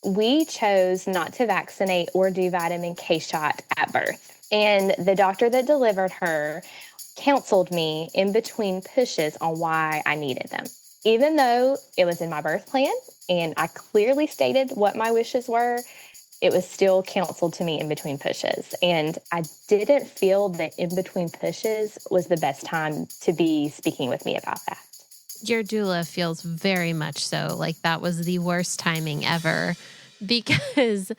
We chose not to vaccinate or do vitamin K shot at birth. And the doctor that delivered her counseled me in between pushes on why I needed them. Even though it was in my birth plan and I clearly stated what my wishes were, it was still counseled to me in between pushes. And I didn't feel that in between pushes was the best time to be speaking with me about that. Your doula feels very much so like that was the worst timing ever because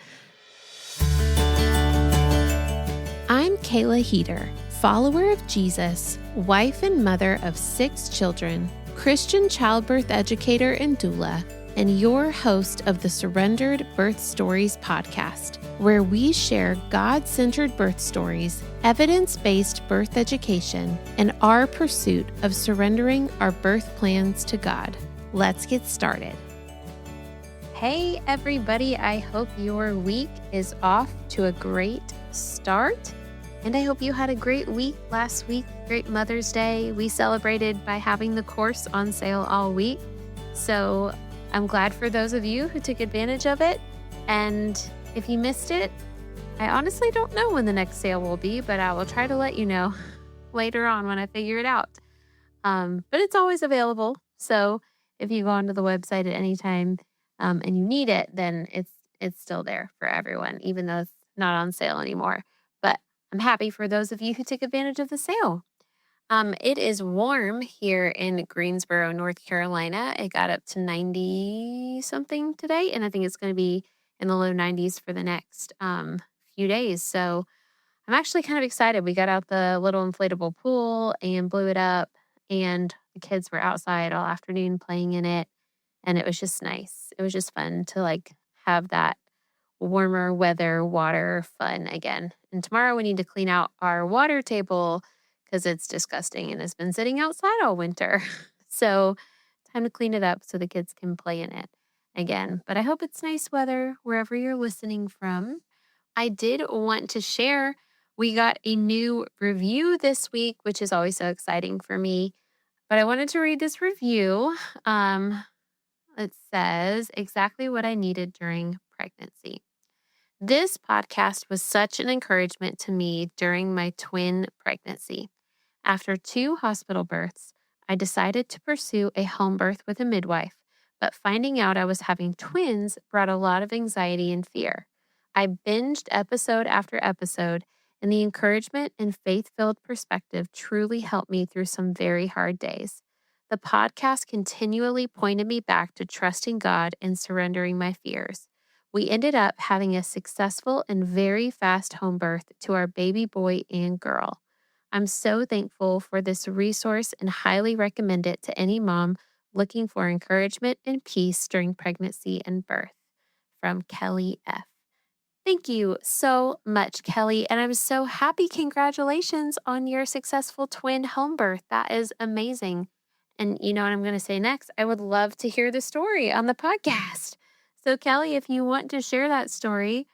I'm Kayla Heater, follower of Jesus, wife and mother of 6 children, Christian childbirth educator and doula, and your host of the Surrendered Birth Stories podcast, where we share God-centered birth stories, evidence-based birth education, and our pursuit of surrendering our birth plans to God. Let's get started. Hey, everybody. I hope your week is off to a great start. And I hope you had a great week last week, great Mother's Day. We celebrated by having the course on sale all week. So I'm glad for those of you who took advantage of it. And if you missed it, I honestly don't know when the next sale will be, but I will try to let you know later on when I figure it out. But it's always available. So if you go onto the website at any time and you need it, then it's still there for everyone, even though it's not on sale anymore. But I'm happy for those of you who took advantage of the sale. It is warm here in Greensboro, North Carolina. It got up to 90 something today, and I think it's going to be in the low 90s for the next few days. So I'm actually kind of excited. We got out the little inflatable pool and blew it up, and the kids were outside all afternoon playing in it, and it was just nice. It was just fun to have that warmer weather, water fun again. And tomorrow we need to clean out our water table because it's disgusting and has been sitting outside all winter. So time to clean it up so the kids can play in it again. But I hope it's nice weather wherever you're listening from. I did want to share, we got a new review this week, which is always so exciting for me. But I wanted to read this review. It says, exactly what I needed during pregnancy. This podcast was such an encouragement to me during my twin pregnancy. After 2 hospital births, I decided to pursue a home birth with a midwife, but finding out I was having twins brought a lot of anxiety and fear. I binged episode after episode, and the encouragement and faith-filled perspective truly helped me through some very hard days. The podcast continually pointed me back to trusting God and surrendering my fears. We ended up having a successful and very fast home birth to our baby boy and girl. I'm so thankful for this resource and highly recommend it to any mom looking for encouragement and peace during pregnancy and birth. From Kelly F. Thank you so much, Kelly. And I'm so happy. Congratulations on your successful twin home birth. That is amazing. And you know what I'm going to say next? I would love to hear the story on the podcast. So, Kelly, if you want to share that story,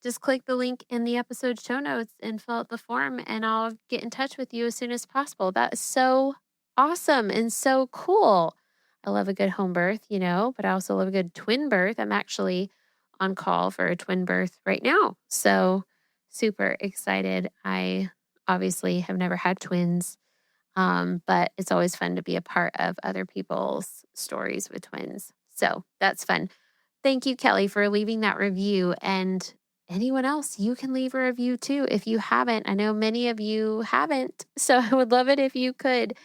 just click the link in the episode show notes and fill out the form, and I'll get in touch with you as soon as possible. That is so awesome and so cool. I love a good home birth, but I also love a good twin birth. I'm actually on call for a twin birth right now. So super excited. I obviously have never had twins, but it's always fun to be a part of other people's stories with twins. So that's fun. Thank you, Kelly, for leaving that review. And anyone else, you can leave a review too if you haven't. I know many of you haven't. So I would love it if you could.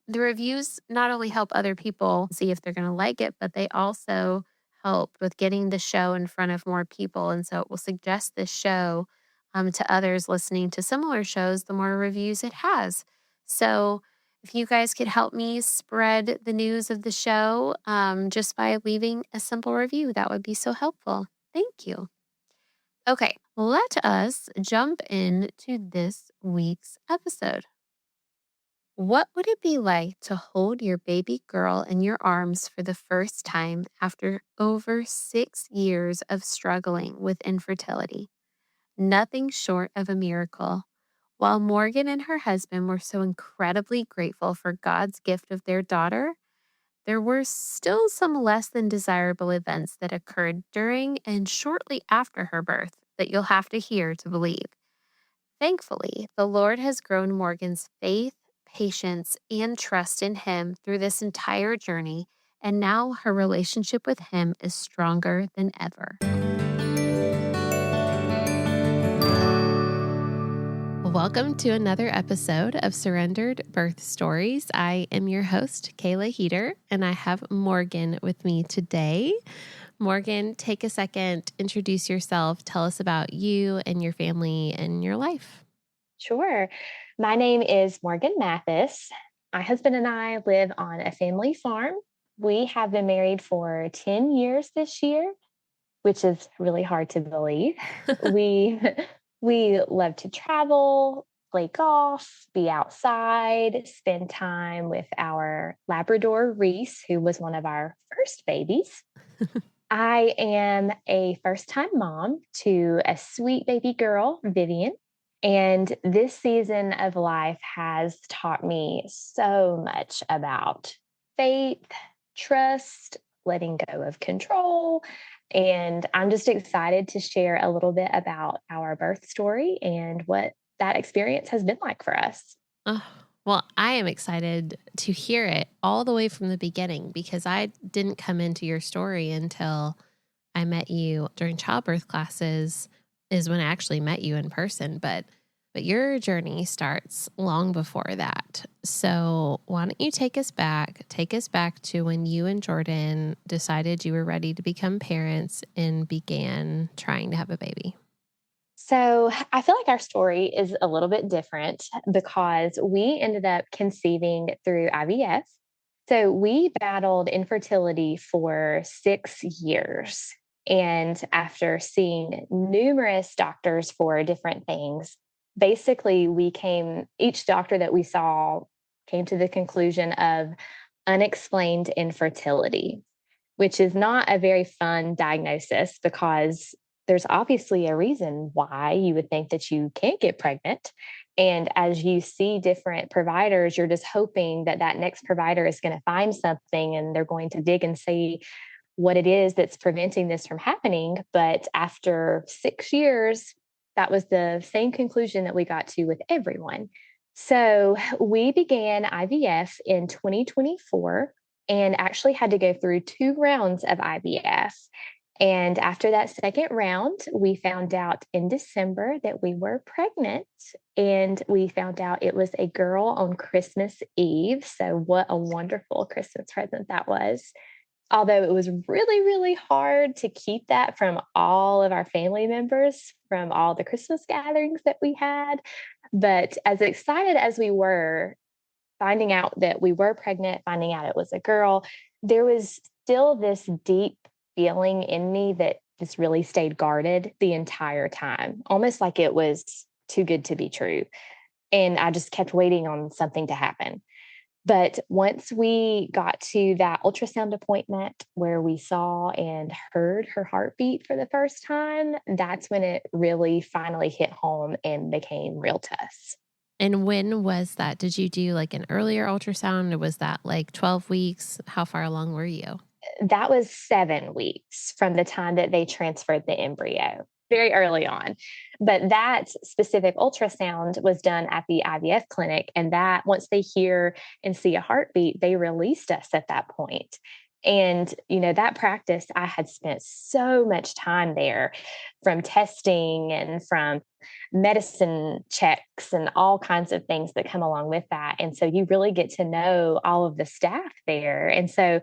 The reviews not only help other people see if they're going to like it, but they also help with getting the show in front of more people. And so it will suggest this show to others listening to similar shows, the more reviews it has. So if you guys could help me spread the news of the show just by leaving a simple review, that would be so helpful. Thank you. Okay, let us jump into this week's episode. What would it be like to hold your baby girl in your arms for the first time after over 6 years of struggling with infertility? Nothing short of a miracle. While Morgan and her husband were so incredibly grateful for God's gift of their daughter, there were still some less than desirable events that occurred during and shortly after her birth that you'll have to hear to believe. Thankfully, the Lord has grown Morgan's faith, patience, and trust in Him through this entire journey, and now her relationship with Him is stronger than ever. Welcome to another episode of Surrendered Birth Stories. I am your host, Kayla Heater, and I have Morgan with me today. Morgan, take a second, introduce yourself, tell us about you and your family and your life. Sure. My name is Morgan Mathis. My husband and I live on a family farm. We have been married for 10 years this year, which is really hard to believe. We we love to travel, play golf, be outside, spend time with our Labrador Reese, who was one of our first babies. I am a first-time mom to a sweet baby girl, Vivian. And this season of life has taught me so much about faith, trust, letting go of control. And I'm just excited to share a little bit about our birth story and what that experience has been like for us. Oh, well, I am excited to hear it all the way from the beginning because I didn't come into your story until I met you during childbirth classes is when I actually met you in person, but your journey starts long before that. So why don't you take us back to when you and Jordan decided you were ready to become parents and began trying to have a baby. So I feel like our story is a little bit different because we ended up conceiving through IVF. So we battled infertility for 6 years. And after seeing numerous doctors for different things, basically each doctor that we saw came to the conclusion of unexplained infertility, which is not a very fun diagnosis because there's obviously a reason why you would think that you can't get pregnant. And as you see different providers, you're just hoping that that next provider is going to find something and they're going to dig and see what it is that's preventing this from happening. But after 6 years, that was the same conclusion that we got to with everyone. So we began IVF in 2024 and actually had to go through 2 rounds of IVF. And after that second round, we found out in December that we were pregnant, and we found out it was a girl on Christmas Eve. So, what a wonderful Christmas present that was. Although it was really, really hard to keep that from all of our family members from all the Christmas gatherings that we had. But as excited as we were, finding out that we were pregnant, finding out it was a girl, there was still this deep feeling in me that just really stayed guarded the entire time, almost like it was too good to be true. And I just kept waiting on something to happen. But once we got to that ultrasound appointment where we saw and heard her heartbeat for the first time, that's when it really finally hit home and became real to us. And when was that? Did you do like an earlier ultrasound or was that like 12 weeks? How far along were you? That was 7 weeks from the time that they transferred the embryo, very early on. But that specific ultrasound was done at the IVF clinic. And that once they hear and see a heartbeat, they released us at that point. And, that practice, I had spent so much time there from testing and from medicine checks and all kinds of things that come along with that. And so you really get to know all of the staff there. And so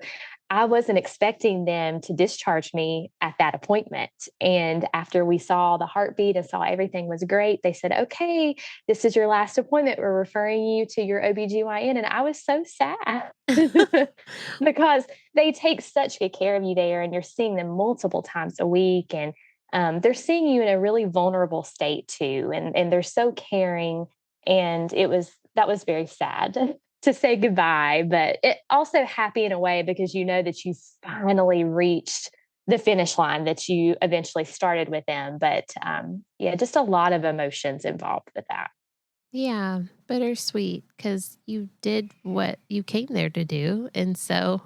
I wasn't expecting them to discharge me at that appointment. And after we saw the heartbeat and saw everything was great, they said, okay, this is your last appointment. We're referring you to your OBGYN. And I was so sad because they take such good care of you there and you're seeing them multiple times a week. And they're seeing you in a really vulnerable state too. And they're so caring. And that was very sad to say goodbye, but it also happy in a way because you know that you finally reached the finish line that you eventually started with them. But yeah, just a lot of emotions involved with that. Yeah, bittersweet because you did what you came there to do. And so,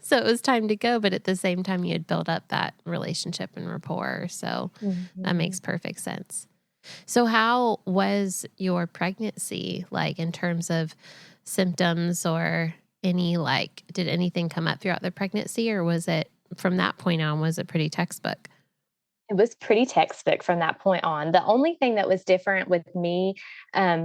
so it was time to go. But at the same time, you had built up that relationship and rapport. So that makes Mhm. perfect sense. So, how was your pregnancy like in terms of symptoms or did anything come up throughout the pregnancy, or was it from that point on, was it pretty textbook? It was pretty textbook from that point on. The only thing that was different with me,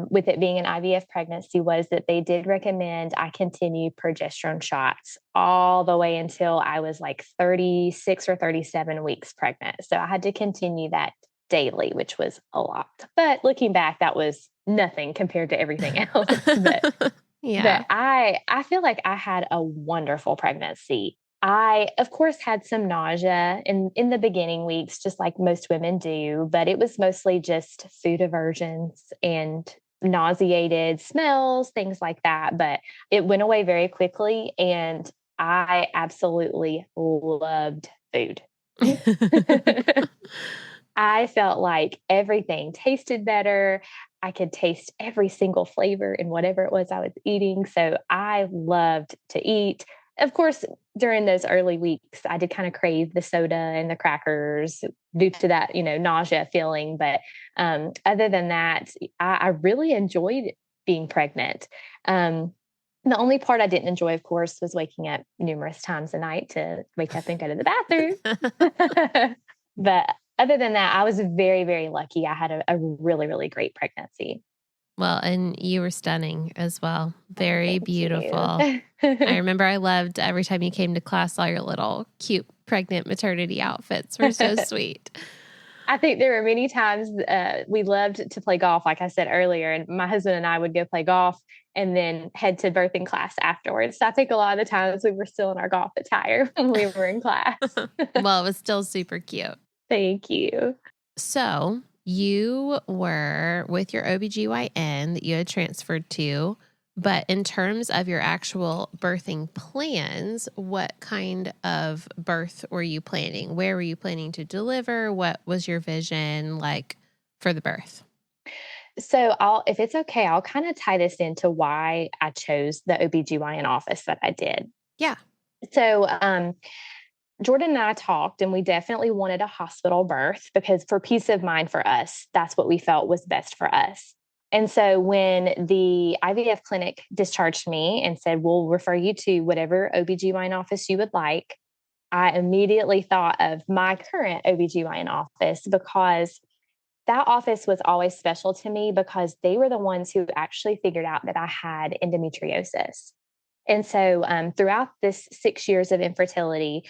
with it being an IVF pregnancy, was that they did recommend I continue progesterone shots all the way until I was like 36 or 37 weeks pregnant. So I had to continue that daily, which was a lot. But looking back, that was nothing compared to everything else. But Yeah. I feel like I had a wonderful pregnancy. I, of course, had some nausea in the beginning weeks, just like most women do, but it was mostly just food aversions and nauseated smells, things like that. But it went away very quickly, and I absolutely loved food. I felt like everything tasted better. I could taste every single flavor in whatever it was I was eating. So I loved to eat. Of course, during those early weeks, I did kind of crave the soda and the crackers due to that, nausea feeling. But other than that, I really enjoyed being pregnant. The only part I didn't enjoy, of course, was waking up numerous times a night to wake up and go to the bathroom. But other than that, I was very, very lucky. I had a really, really great pregnancy. Well, and you were stunning as well. Oh, Very thank beautiful. you. I remember I loved every time you came to class, all your little cute pregnant maternity outfits were so sweet. I think there were many times we loved to play golf, like I said earlier, and my husband and I would go play golf and then head to birthing class afterwards. So I think a lot of the times we were still in our golf attire when we were in class. Well, it was still super cute. Thank you. So you were with your OBGYN that you had transferred to, but in terms of your actual birthing plans, what kind of birth were you planning? Where were you planning to deliver? What was your vision like for the birth? So if it's okay, I'll kind of tie this into why I chose the OBGYN office that I did. Yeah. So, Jordan and I talked, and we definitely wanted a hospital birth because for peace of mind for us, that's what we felt was best for us. And so when the IVF clinic discharged me and said, we'll refer you to whatever OBGYN office you would like, I immediately thought of my current OBGYN office because that office was always special to me because they were the ones who actually figured out that I had endometriosis. And so, throughout this 6 years of infertility,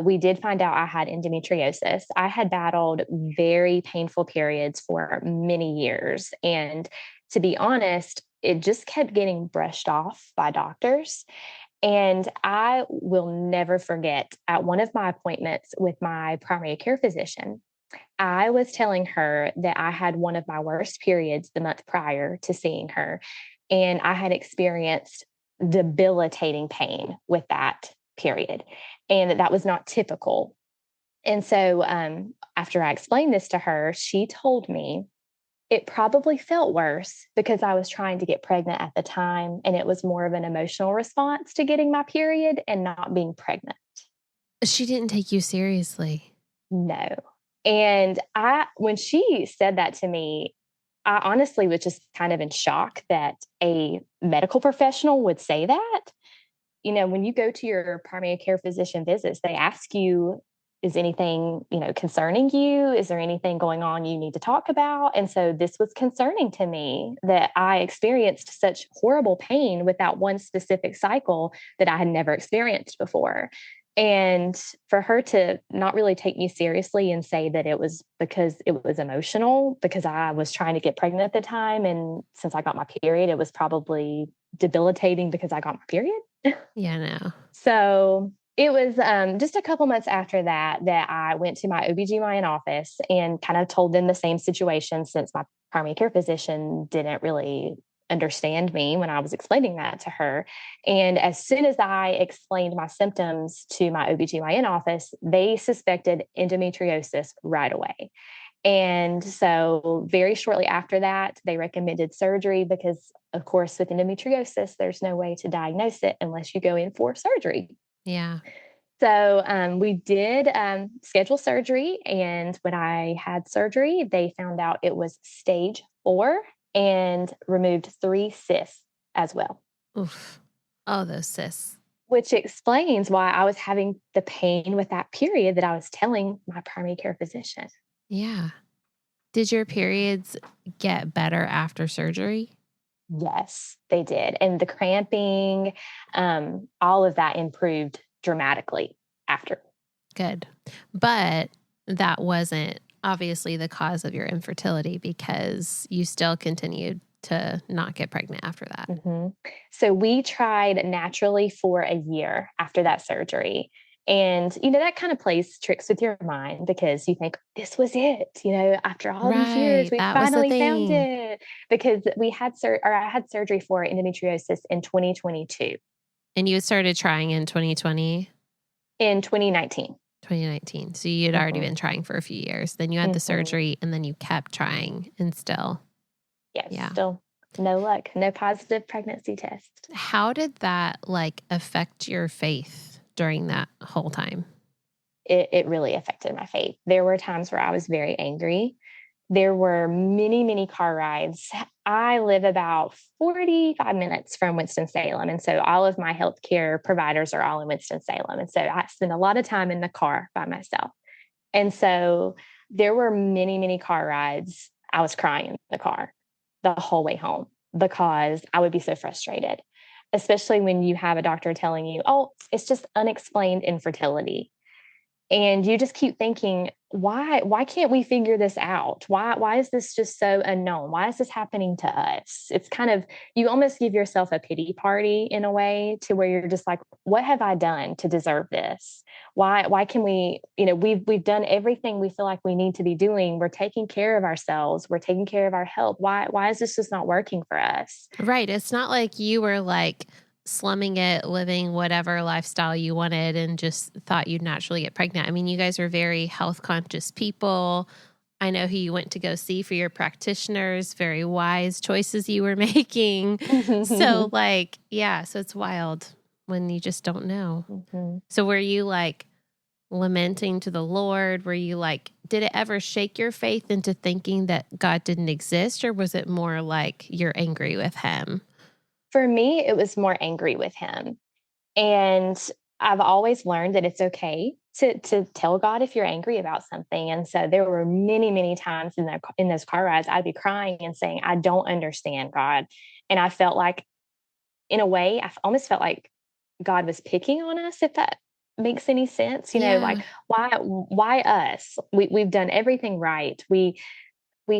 we did find out I had endometriosis. I had battled very painful periods for many years. And to be honest, it just kept getting brushed off by doctors. And I will never forget at one of my appointments with my primary care physician, I was telling her that I had one of my worst periods the month prior to seeing her. And I had experienced debilitating pain with that period, and that was not typical. And so, after I explained this to her, she told me it probably felt worse because I was trying to get pregnant at the time, and it was more of an emotional response to getting my period and not being pregnant. She didn't take you seriously. No. And when she said that to me, I honestly was just kind of in shock that a medical professional would say that. When you go to your primary care physician visits, they ask you, is anything, concerning you? Is there anything going on you need to talk about? And so this was concerning to me that I experienced such horrible pain with that one specific cycle that I had never experienced before. And for her to not really take me seriously and say that it was because it was emotional, because I was trying to get pregnant at the time. And since I got my period, it was probably debilitating because I got my period. Yeah, no. So it was just a couple months after that I went to my OBGYN office and kind of told them the same situation since my primary care physician didn't really understand me when I was explaining that to her. And as soon as I explained my symptoms to my OBGYN office, they suspected endometriosis right away. And so very shortly after that, they recommended surgery because, of course, with endometriosis, there's no way to diagnose it unless you go in for surgery. Yeah. So we did schedule surgery. And when I had surgery, they found out it was stage 4 and removed 3 cysts as well. Oof. Oh, those cysts. Which explains why I was having the pain with that period that I was telling my primary care physician. Yeah. Did your periods get better after surgery? Yes, they did. And the cramping, all of that improved dramatically after. Good. But that wasn't obviously the cause of your infertility because you still continued to not get pregnant after that. Mm-hmm. So we tried naturally for a year after that surgery. And, that kind of plays tricks with your mind because you think, this was it. After all these years, Right. we That was the finally found thing. it. Because I had surgery for endometriosis in 2022. And you started trying in 2020? In 2019. 2019. So you had already been trying for a few years. Then you had the surgery and then you kept trying and still. Yes, Yeah. still no luck, no positive pregnancy test. How did that affect your faith during that whole time? It really affected my faith. There were times where I was very angry. There were many, many car rides. I live about 45 minutes from Winston-Salem. And so all of my healthcare providers are all in Winston-Salem. And so I spend a lot of time in the car by myself. And so there were many, many car rides. I was crying in the car the whole way home because I would be so frustrated, especially when you have a doctor telling you, oh, it's just unexplained infertility. And you just keep thinking, why can't we figure this out? Why is this just so unknown? Why is this happening to us? It's kind of, you almost give yourself a pity party in a way to where you're just like, what have I done to deserve this? Why can we, we've done everything we feel like we need to be doing. We're taking care of ourselves. We're taking care of our health. Why is this just not working for us? Right. It's not like you were slumming it, living whatever lifestyle you wanted and just thought you'd naturally get pregnant. I mean, you guys are very health conscious people. I know who you went to go see for your practitioners, very wise choices you were making. So so it's wild when you just don't know. Mm-hmm. So were you lamenting to the Lord? Were you did it ever shake your faith into thinking that God didn't exist, or was it more like you're angry with him? For me, it was more angry with him. And I've always learned that it's okay to tell God if you're angry about something. And so there were many, many times in those car rides, I'd be crying and saying, I don't understand, God. And I felt like, in a way, almost felt like God was picking on us, if that makes any sense. Yeah. Why us? We've done everything right. We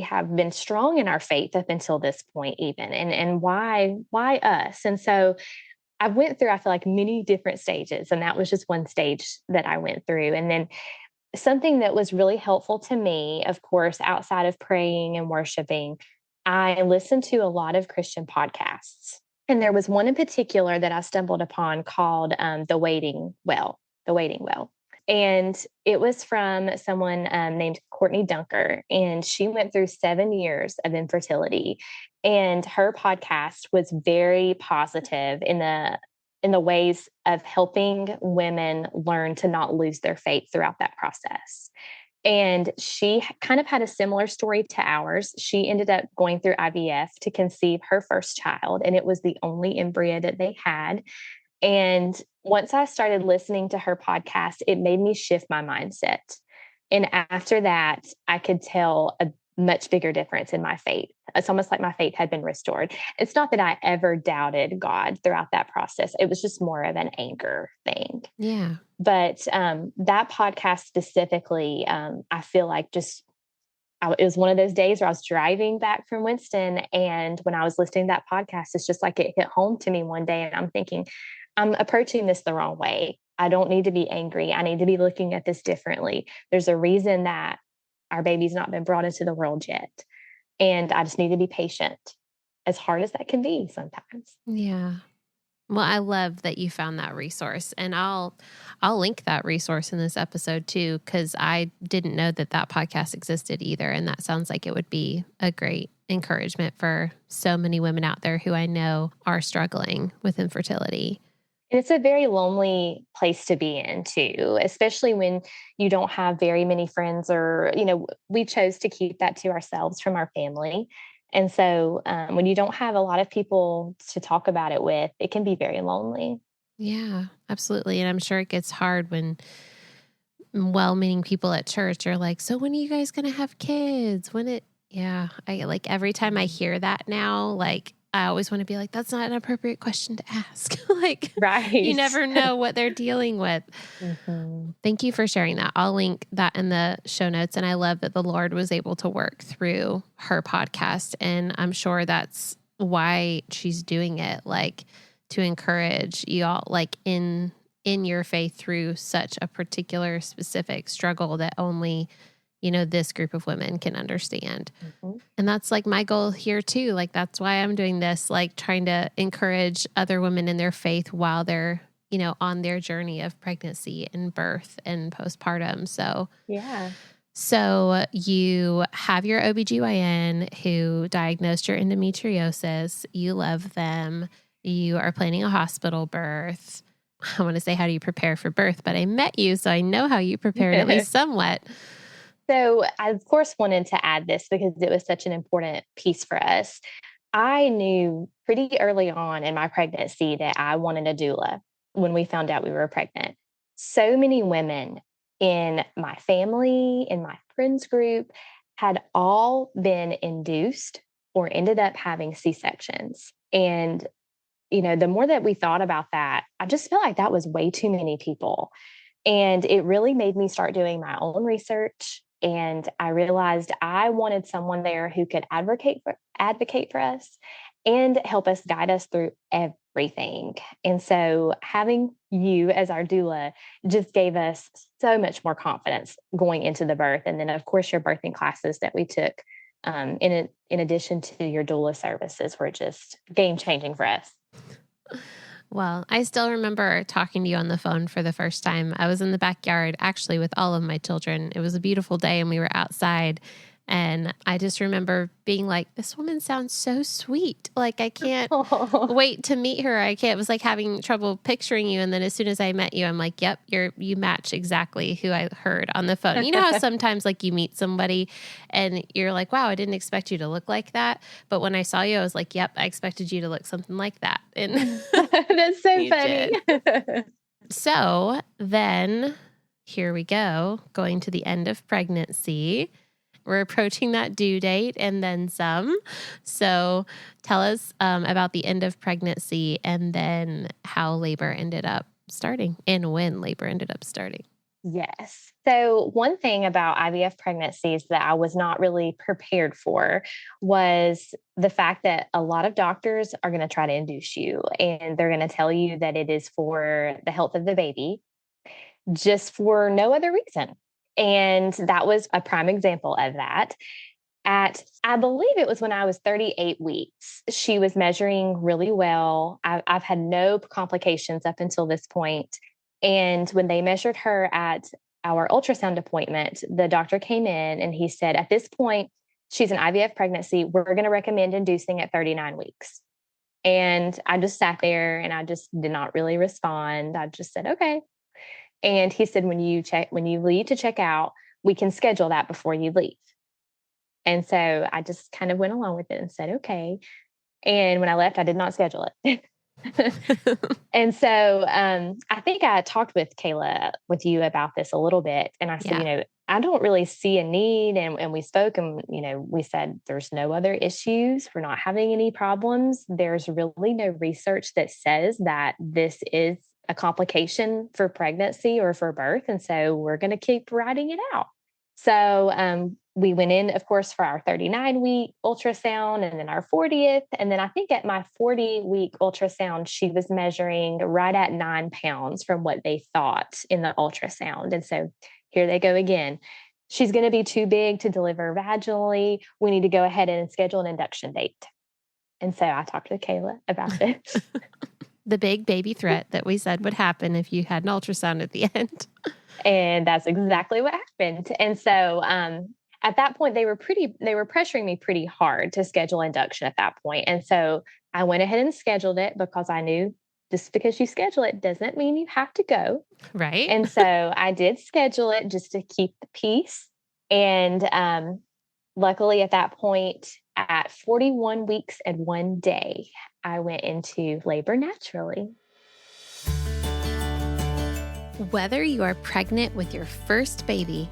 have been strong in our faith up until this point, even. And why us? And so I went through, I feel like, many different stages, and that was just one stage that I went through. And then something that was really helpful to me, of course, outside of praying and worshiping, I listened to a lot of Christian podcasts. And there was one in particular that I stumbled upon called The Waiting Well. The Waiting Well. And it was from someone named Courtney Dunker, and she went through 7 years of infertility. And her podcast was very positive in the ways of helping women learn to not lose their faith throughout that process. And she kind of had a similar story to ours. She ended up going through IVF to conceive her first child, and it was the only embryo that they had. And once I started listening to her podcast, it made me shift my mindset. And after that, I could tell a much bigger difference in my faith. It's almost like my faith had been restored. It's not that I ever doubted God throughout that process. It was just more of an anger thing. Yeah. But that podcast specifically, I feel like it was one of those days where I was driving back from Winston. And when I was listening to that podcast, it's just like it hit home to me one day. And I'm thinking, I'm approaching this the wrong way. I don't need to be angry. I need to be looking at this differently. There's a reason that our baby's not been brought into the world yet. And I just need to be patient, as hard as that can be sometimes. Yeah. Well, I love that you found that resource, and I'll link that resource in this episode too, because I didn't know that podcast existed either, and that sounds like it would be a great encouragement for so many women out there who I know are struggling with infertility. And it's a very lonely place to be in too, especially when you don't have very many friends, or, we chose to keep that to ourselves from our family. And so when you don't have a lot of people to talk about it with, it can be very lonely. Yeah, absolutely. And I'm sure it gets hard when well-meaning people at church are like, so when are you guys going to have kids? Yeah, I like every time I hear that now, like I always want to be like, that's not an appropriate question to ask. Like, Right. you never know what they're dealing with. Mm-hmm. Thank you for sharing that. I'll link that in the show notes. And I love that the Lord was able to work through her podcast. And I'm sure that's why she's doing it, like to encourage you all, like in your faith through such a particular specific struggle that only, this group of women can understand. Mm-hmm. And that's like my goal here too. Like, that's why I'm doing this, like trying to encourage other women in their faith while they're, on their journey of pregnancy and birth and postpartum. So, yeah. So you have your OBGYN who diagnosed your endometriosis. You love them. You are planning a hospital birth. I want to say, how do you prepare for birth? But I met you, so I know how you prepared at least somewhat. So I, of course, wanted to add this because it was such an important piece for us. I knew pretty early on in my pregnancy that I wanted a doula when we found out we were pregnant. So many women in my family, in my friends group, had all been induced or ended up having C-sections. And, the more that we thought about that, I just felt like that was way too many people. And it really made me start doing my own research. And I realized I wanted someone there who could advocate for us and help us guide us through everything. And so having you as our doula just gave us so much more confidence going into the birth. And then, of course, your birthing classes that we took in addition to your doula services were just game-changing for us. Well, I still remember talking to you on the phone for the first time. I was in the backyard actually with all of my children. It was a beautiful day and we were outside. And I just remember being like, this woman sounds so sweet. Like, I can't wait to meet her. It was like having trouble picturing you. And then as soon as I met you, I'm like, yep, you match exactly who I heard on the phone. You know how sometimes like you meet somebody and you're like, wow, I didn't expect you to look like that. But when I saw you, I was like, yep, I expected you to look something like that. And that's so funny. So then here we go, going to the end of pregnancy. We're approaching that due date and then some. So tell us about the end of pregnancy and then how labor ended up starting and when labor ended up starting. Yes. So one thing about IVF pregnancies that I was not really prepared for was the fact that a lot of doctors are going to try to induce you and they're going to tell you that it is for the health of the baby, just for no other reason. And that was a prime example of that. I believe it was when I was 38 weeks, she was measuring really well. I've had no complications up until this point. And when they measured her at our ultrasound appointment, the doctor came in and he said, at this point, she's an IVF pregnancy. We're going to recommend inducing at 39 weeks. And I just sat there and I just did not really respond. I just said, okay. And he said, when you leave to check out, we can schedule that before you leave. And so I just kind of went along with it and said, okay. And when I left, I did not schedule it. And so I think I talked with Kayla, with you about this a little bit. And I said, I don't really see a need. And we spoke and, we said, there's no other issues. We're not having any problems. There's really no research that says that this is a complication for pregnancy or for birth. And so we're going to keep writing it out. So we went in, of course, for our 39-week ultrasound and then our 40th. And then I think at my 40-week ultrasound, she was measuring right at 9 pounds from what they thought in the ultrasound. And so here they go again. She's going to be too big to deliver vaginally. We need to go ahead and schedule an induction date. And so I talked to Kayla about this. The big baby threat that we said would happen if you had an ultrasound at the end. And that's exactly what happened. And so at that point, they were pressuring me pretty hard to schedule induction at that point. And so I went ahead and scheduled it because I knew just because you schedule it doesn't mean you have to go. Right. And so I did schedule it just to keep the peace. And luckily at that point, at 41 weeks and 1 day, I went into labor naturally. Whether you are pregnant with your first baby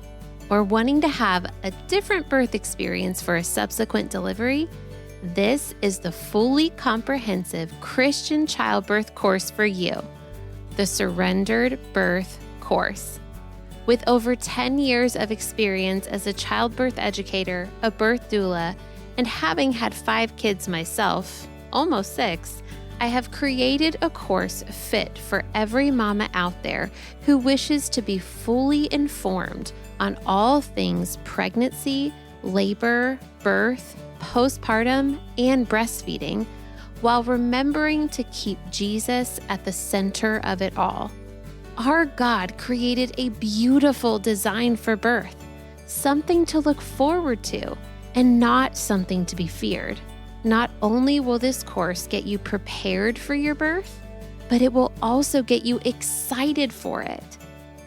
or wanting to have a different birth experience for a subsequent delivery, this is the fully comprehensive Christian childbirth course for you, the Surrendered Birth Course. With over 10 years of experience as a childbirth educator, a birth doula, and having had 5 kids myself, almost 6, I have created a course fit for every mama out there who wishes to be fully informed on all things pregnancy, labor, birth, postpartum, and breastfeeding, while remembering to keep Jesus at the center of it all. Our God created a beautiful design for birth, something to look forward to, and not something to be feared. Not only will this course get you prepared for your birth, but it will also get you excited for it.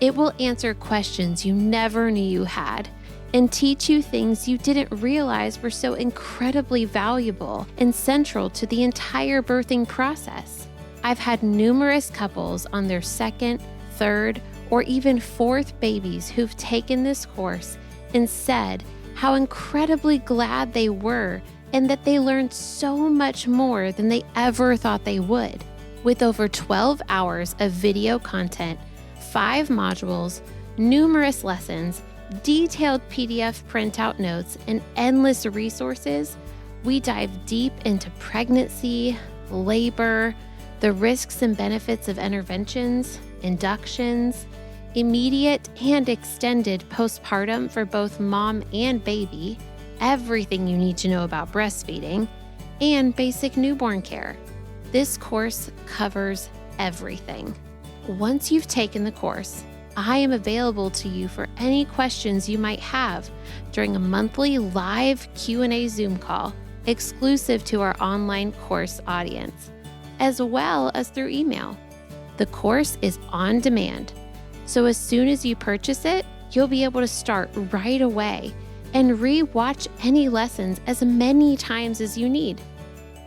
It will answer questions you never knew you had and teach you things you didn't realize were so incredibly valuable and central to the entire birthing process. I've had numerous couples on their second, third, or even fourth babies who've taken this course and said how incredibly glad they were and that they learned so much more than they ever thought they would. With over 12 hours of video content, 5 modules, numerous lessons, detailed PDF printout notes, and endless resources, we dive deep into pregnancy, labor, the risks and benefits of interventions, inductions, immediate and extended postpartum for both mom and baby, everything you need to know about breastfeeding, and basic newborn care. This course covers everything. Once you've taken the course, I am available to you for any questions you might have during a monthly live Q&A Zoom call exclusive to our online course audience, as well as through email. The course is on demand, so as soon as you purchase it, you'll be able to start right away and re-watch any lessons as many times as you need.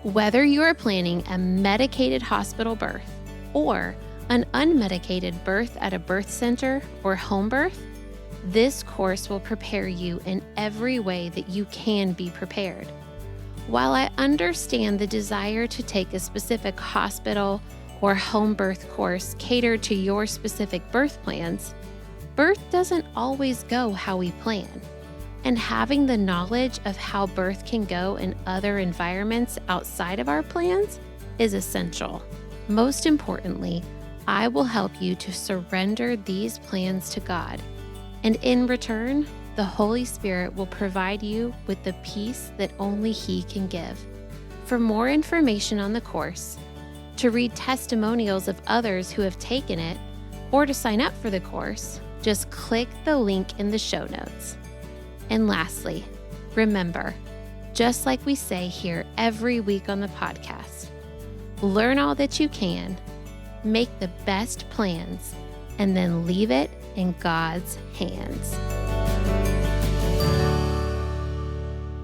Whether you are planning a medicated hospital birth or an unmedicated birth at a birth center or home birth, this course will prepare you in every way that you can be prepared. While I understand the desire to take a specific hospital or home birth course catered to your specific birth plans, birth doesn't always go how we plan. And having the knowledge of how birth can go in other environments outside of our plans is essential. Most importantly, I will help you to surrender these plans to God. And in return, the Holy Spirit will provide you with the peace that only He can give. For more information on the course, to read testimonials of others who have taken it, or to sign up for the course, just click the link in the show notes. And lastly, remember, just like we say here every week on the podcast, learn all that you can, make the best plans, and then leave it in God's hands.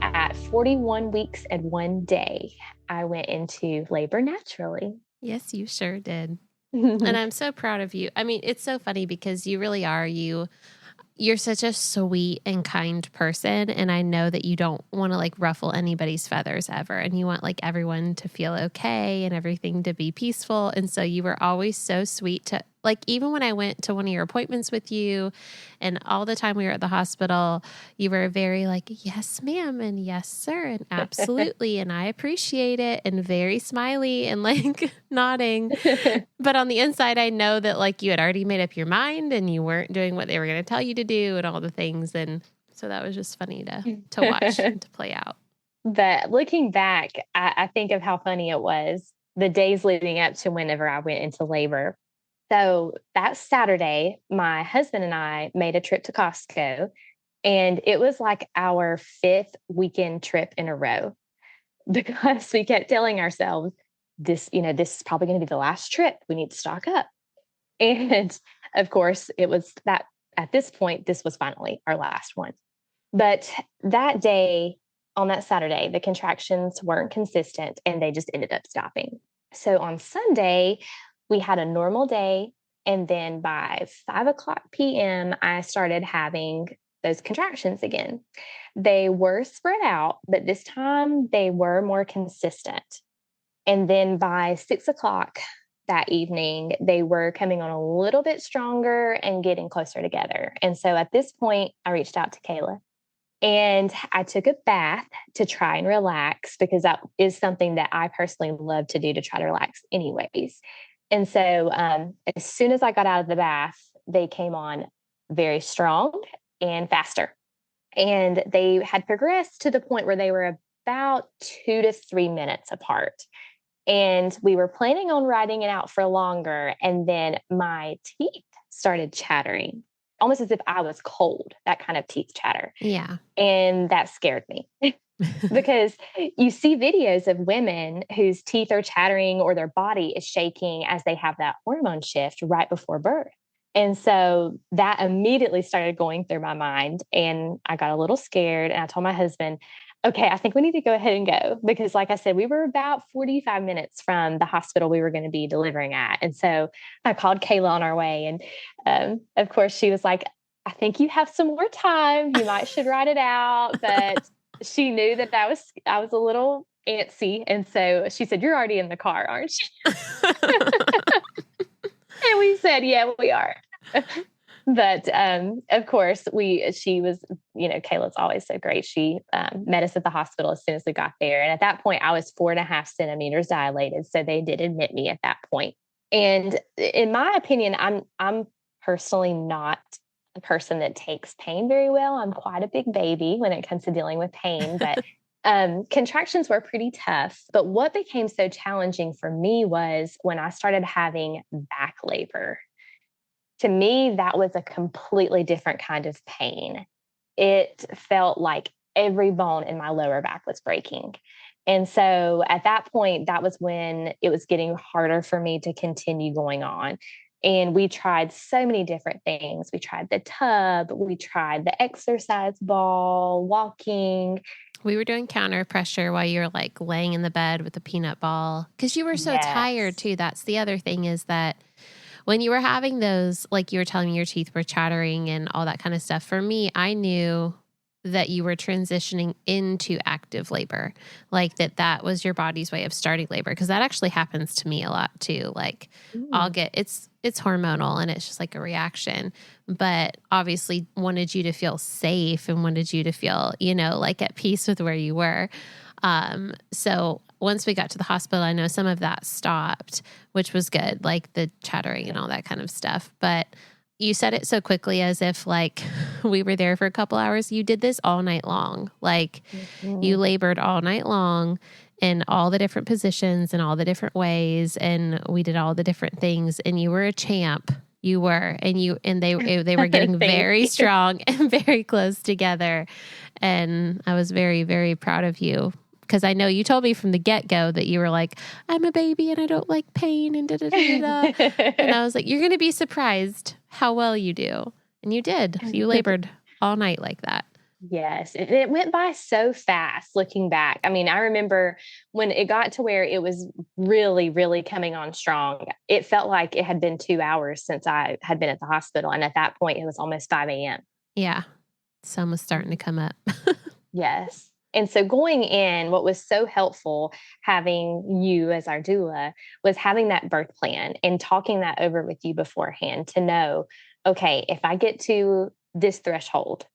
At 41 weeks and 1 day, I went into labor naturally. Yes, you sure did. And I'm so proud of you. I mean, it's so funny because you really are. You're such a sweet and kind person. And I know that you don't want to ruffle anybody's feathers ever. And you want everyone to feel okay and everything to be peaceful. And so you were always so sweet to even when I went to one of your appointments with you and all the time we were at the hospital, you were very yes, ma'am. And yes, sir. And absolutely. And I appreciate it. And very smiley and nodding. But on the inside, I know that you had already made up your mind and you weren't doing what they were going to tell you to do and all the things. And so that was just funny to watch and to play out. But looking back, I think of how funny it was. the days leading up to whenever I went into labor. So that Saturday, my husband and I made a trip to Costco, and it was like our fifth weekend trip in a row because we kept telling ourselves, this is probably going to be the last trip. We need to stock up. And of course, it was that at this point, this was finally our last one. But that day, on that Saturday, the contractions weren't consistent and they just ended up stopping. So on Sunday, we had a normal day. And then by 5 o'clock p.m., I started having those contractions again. They were spread out, but this time they were more consistent. And then by 6 o'clock that evening, they were coming on a little bit stronger and getting closer together. And so at this point, I reached out to Kayla and I took a bath to try and relax because that is something that I personally love to do to try to relax anyways. And so as soon as I got out of the bath, they came on very strong and faster. And they had progressed to the point where they were about 2 to 3 minutes apart. And we were planning on riding it out for longer. And then my teeth started chattering, almost as if I was cold, that kind of teeth chatter. Yeah. And that scared me because you see videos of women whose teeth are chattering or their body is shaking as they have that hormone shift right before birth. And so that immediately started going through my mind and I got a little scared and I told my husband, okay, I think we need to go ahead and go because like I said, we were about 45 minutes from the hospital we were going to be delivering at. And so I called Kayla on our way. And of course she was like, I think you have some more time. You might should write it out. But she knew that I was a little antsy. And so she said, you're already in the car, aren't you? And we said, yeah, we are. But of course, she was, Kayla's always so great. She met us at the hospital as soon as we got there. And at that point, I was 4.5 centimeters dilated. So they did admit me at that point. And in my opinion, I'm personally not a person that takes pain very well. I'm quite a big baby when it comes to dealing with pain, but contractions were pretty tough. But what became so challenging for me was when I started having back labor. To me, that was a completely different kind of pain. It felt like every bone in my lower back was breaking. And so at that point, that was when it was getting harder for me to continue going on. And we tried so many different things. We tried the tub, we tried the exercise ball, walking. We were doing counter pressure while you were like laying in the bed with the peanut ball because you were so tired too. That's the other thing is that when you were having those, like you were telling me your teeth were chattering and all that kind of stuff, for me, I knew that you were transitioning into active labor, like that was your body's way of starting labor. Cause that actually happens to me a lot too. Like it's hormonal and it's just like a reaction, but obviously wanted you to feel safe and wanted you to feel, like at peace with where you were. So once we got to the hospital, I know some of that stopped, which was good, like the chattering and all that kind of stuff. But you said it so quickly as if like we were there for a couple hours. You did this all night long. Like you labored all night long in all the different positions and all the different ways. And we did all the different things and you were a champ. You were, and they were getting very strong and very close together. And I was very, very proud of you. Because I know you told me from the get-go that you were like, I'm a baby and I don't like pain and da-da-da-da-da. And I was like, you're going to be surprised how well you do. And you did. You labored all night like that. Yes. It went by so fast looking back. I mean, I remember when it got to where it was really, really coming on strong, it felt like it had been 2 hours since I had been at the hospital. And at that point, it was almost 5 a.m. Yeah. Sun was starting to come up. Yes. And so going in, what was so helpful having you as our doula was having that birth plan and talking that over with you beforehand to know, okay, if I get to this threshold,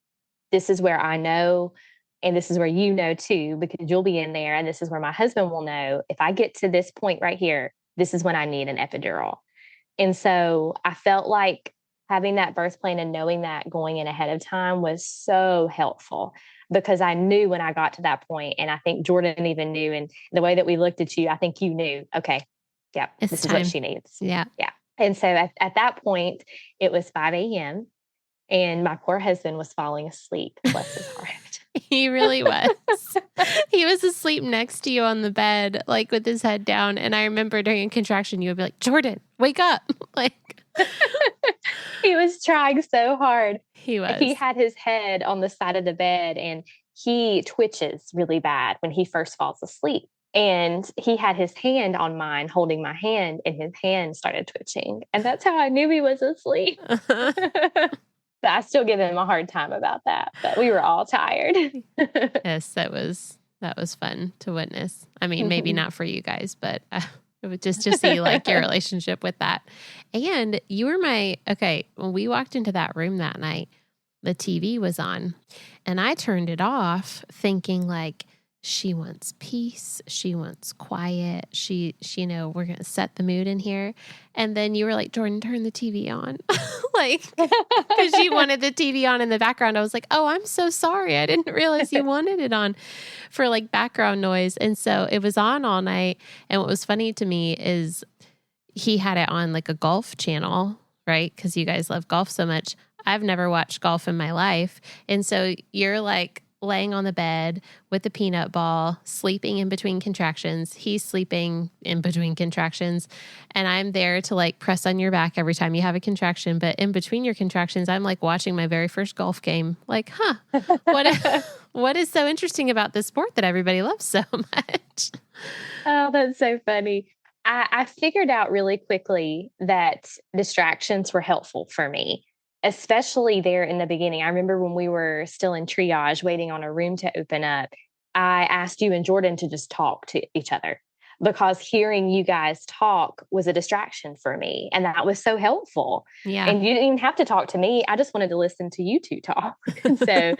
this is where I know, and this is where you know too, because you'll be in there. And this is where my husband will know if I get to this point right here, this is when I need an epidural. And so I felt like having that birth plan and knowing that going in ahead of time was so helpful because I knew when I got to that point, and I think Jordan even knew, and the way that we looked at you, I think you knew, okay, yeah, It's this is what time. she needs. Yeah. Yeah. And so at that point, it was 5 a.m. and my poor husband was falling asleep. Bless his heart. He really was. He was asleep next to you on the bed, like with his head down. And I remember during a contraction, you would be like, Jordan, wake up. Like, He was trying so hard. he was. He had his head on the side of the bed and he twitches really bad when he first falls asleep. And he had his hand on mine, holding my hand, and his hand started twitching. And that's how I knew he was asleep. But I still give him a hard time about that. But we were all tired. Yes, that was fun to witness. I mean, maybe not for you guys, but it was just to see like your relationship with that. And you were when we walked into that room that night, the TV was on and I turned it off thinking like, she wants peace. She wants quiet. She, we're going to set the mood in here. And then you were like, Jordan, turn the TV on. Like, because you wanted the TV on in the background. I was like, oh, I'm so sorry. I didn't realize you wanted it on for like background noise. And so it was on all night. And what was funny to me is he had it on like a golf channel, right? Because you guys love golf so much. I've never watched golf in my life. And so you're like, laying on the bed with the peanut ball, sleeping in between contractions. He's sleeping in between contractions. And I'm there to like press on your back every time you have a contraction. But in between your contractions, I'm like watching my very first golf game. Like, what is so interesting about this sport that everybody loves so much? Oh, that's so funny. I figured out really quickly that distractions were helpful for me, especially there in the beginning. I remember when we were still in triage, waiting on a room to open up, I asked you and Jordan to just talk to each other because hearing you guys talk was a distraction for me. And that was so helpful. Yeah. And you didn't even have to talk to me. I just wanted to listen to you two talk. So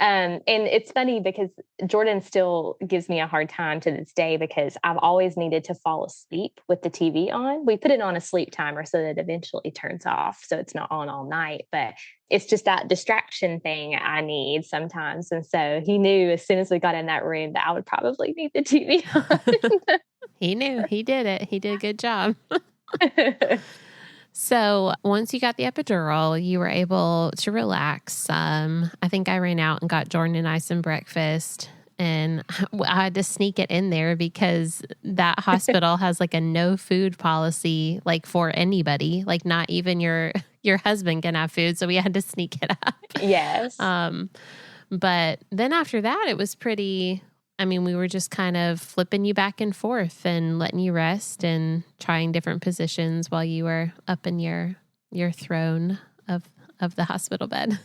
and it's funny because Jordan still gives me a hard time to this day because I've always needed to fall asleep with the TV on. We put it on a sleep timer so that it eventually turns off, so it's not on all night. But it's just that distraction thing I need sometimes. And so he knew as soon as we got in that room that I would probably need the TV on. He knew. He did it. He did a good job. So once you got the epidural, you were able to relax some. I think I ran out and got Jordan and I some breakfast, and I had to sneak it in there because that hospital has like a no food policy, like for anybody, like not even your husband can have food. So we had to sneak it up. Yes. But then after that, it was pretty. I mean, we were just kind of flipping you back and forth and letting you rest and trying different positions while you were up in your throne of the hospital bed.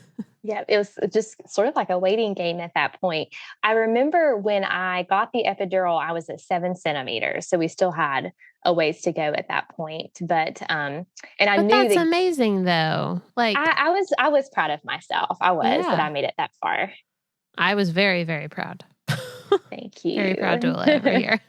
Yeah, it was just sort of like a waiting game at that point. I remember when I got the epidural, I was at 7 centimeters. So we still had a ways to go at that point. But and I knew that's that amazing though. Like I was proud of myself. I was that I made it that far. I was very, very proud. Thank you. Very proud doula over here.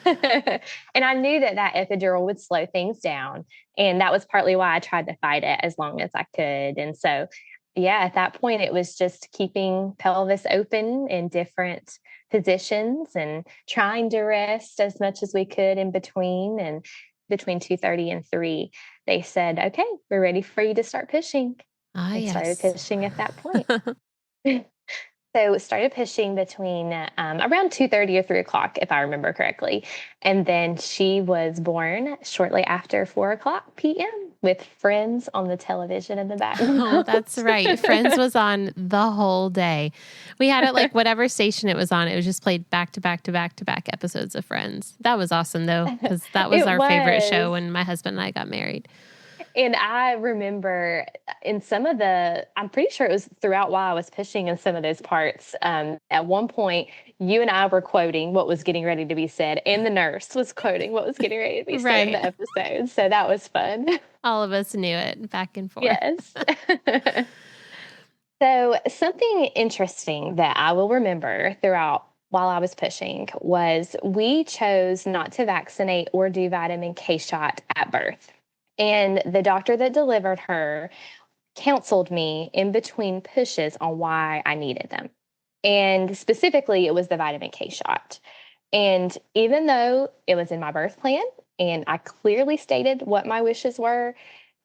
And I knew that epidural would slow things down. And that was partly why I tried to fight it as long as I could. And so, yeah, at that point, it was just keeping pelvis open in different positions and trying to rest as much as we could in between. And between 2:30 and 3, they said, okay, we're ready for you to start pushing. And started pushing at that point. So started pushing between around 2:30 or 3 o'clock, if I remember correctly. And then she was born shortly after 4 o'clock p.m. with Friends on the television in the background. Oh, that's right. Friends was on the whole day. We had it like whatever station it was on. It was just played back to back to back to back episodes of Friends. That was awesome though, because that was our favorite show when my husband and I got married. And I remember in some of I'm pretty sure it was throughout while I was pushing in some of those parts. At one point, you and I were quoting what was getting ready to be said, and the nurse was quoting what was getting ready to be said in the episode. So that was fun. All of us knew it back and forth. Yes. So something interesting that I will remember throughout while I was pushing was we chose not to vaccinate or do vitamin K shot at birth. And the doctor that delivered her counseled me in between pushes on why I needed them. And specifically, it was the vitamin K shot. And even though it was in my birth plan and I clearly stated what my wishes were,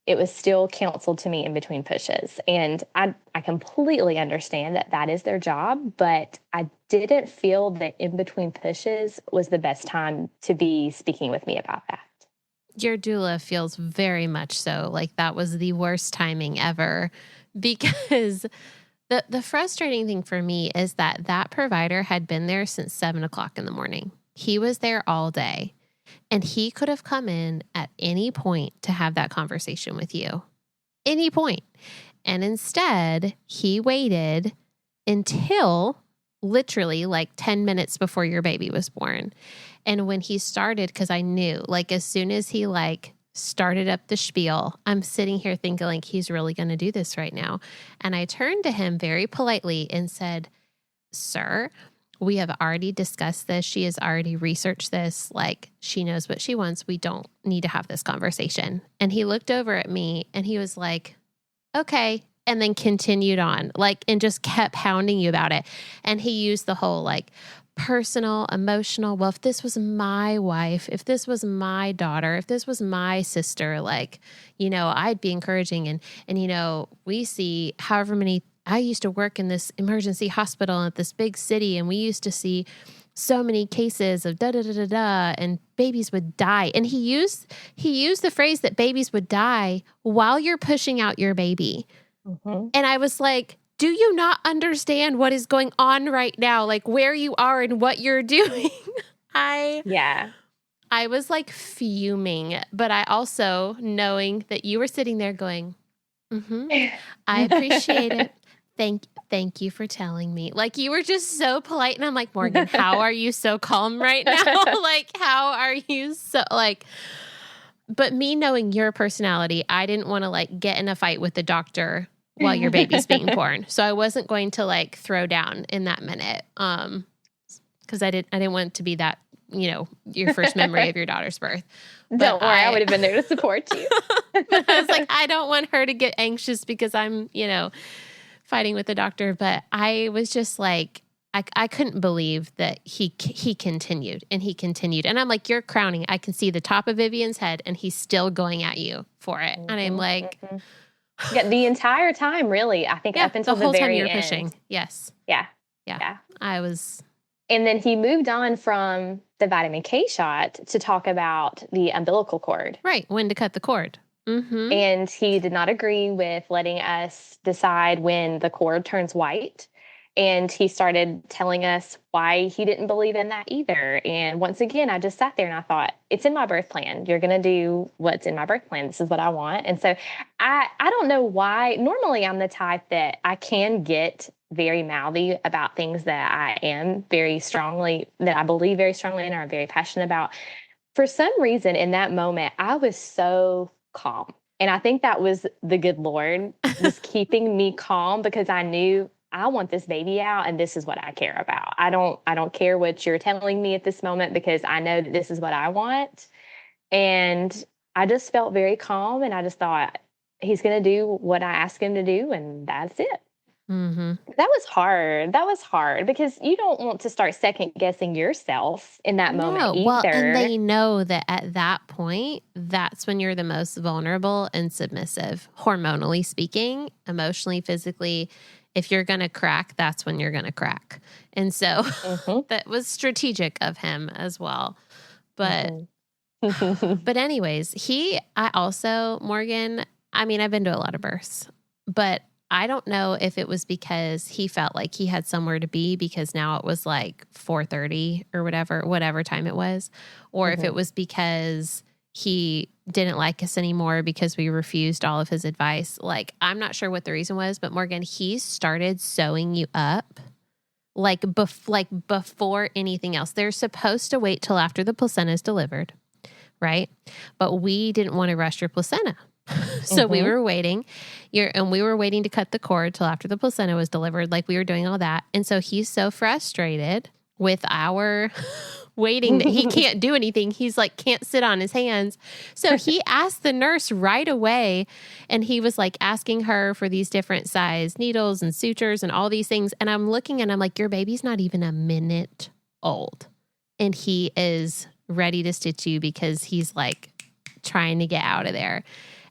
it was still counseled to me in between pushes. And I completely understand that that is their job, but I didn't feel that in between pushes was the best time to be speaking with me about that. Your doula feels very much so like that was the worst timing ever, because the frustrating thing for me is that provider had been there since 7:00 in the morning. He was there all day, and he could have come in at any point to have that conversation with you, any point. And instead, he waited until literally like 10 minutes before your baby was born. And when he started, because I knew, like, as soon as he like started up the spiel, I'm sitting here thinking like, he's really going to do this right now. And I turned to him very politely and said, "Sir, we have already discussed this. She has already researched this. Like, she knows what she wants. We don't need to have this conversation." And he looked over at me and he was like, "Okay." And then continued on, like, and just kept hounding you about it. And he used the whole like personal, emotional, well, if this was my wife, if this was my daughter, if this was my sister, like, I'd be encouraging. And, we see however many, I used to work in this emergency hospital at this big city, and we used to see so many cases of da-da-da-da-da, and babies would die. And he used the phrase that babies would die while you're pushing out your baby. Mm-hmm. And I was like, do you not understand what is going on right now? Like where you are and what you're doing? I was like fuming, but I also, knowing that you were sitting there going, I appreciate it. Thank you for telling me. Like you were just so polite. And I'm like, Morgan, how are you so calm right now? Like, how are you so like, but me knowing your personality, I didn't want to like get in a fight with the doctor while your baby's being born. So I wasn't going to like throw down in that minute. Cause I didn't want it to be that, your first memory of your daughter's birth. Don't worry, I would have been there to support you. But I was like, I don't want her to get anxious because I'm, fighting with the doctor. But I was just like, I couldn't believe that he continued and he continued. And I'm like, you're crowning. I can see the top of Vivian's head and he's still going at you for it. And I'm like, yeah, the entire time, really. I think up until the whole the time very you're end. pushing. Yes. Yeah. I was. And then he moved on from the vitamin K shot to talk about the umbilical cord. Right. When to cut the cord. Mm-hmm. And he did not agree with letting us decide when the cord turns white. And he started telling us why he didn't believe in that either. And once again, I just sat there and I thought, it's in my birth plan. You're going to do what's in my birth plan. This is what I want. And so I don't know why. Normally, I'm the type that I can get very mouthy about things that I believe very strongly in or I'm very passionate about. For some reason, in that moment, I was so calm. And I think that was the good Lord was keeping me calm because I knew I want this baby out and this is what I care about. I don't care what you're telling me at this moment because I know that this is what I want. And I just felt very calm and I just thought he's going to do what I asked him to do and that's it. Mm-hmm. That was hard. That was hard because you don't want to start second guessing yourself in that moment either. Well, and they know that at that point, that's when you're the most vulnerable and submissive, hormonally speaking, emotionally, physically. If you're going to crack, that's when you're going to crack. And so that was strategic of him as well. But, but anyways, Morgan, I mean, I've been to a lot of births, but I don't know if it was because he felt like he had somewhere to be because now it was like 4:30 or whatever time it was, or if it was because he didn't like us anymore because we refused all of his advice. Like, I'm not sure what the reason was, but Morgan, he started sewing you up like before anything else. They're supposed to wait till after the placenta is delivered, right? But we didn't want to rush your placenta. So we were waiting we were waiting to cut the cord till after the placenta was delivered. Like we were doing all that. And so he's so frustrated with our waiting that he can't do anything. He's like, can't sit on his hands. So he asked the nurse right away, and he was like asking her for these different size needles and sutures and all these things. And I'm looking and I'm like, your baby's not even a minute old. And he is ready to stitch you because he's like trying to get out of there.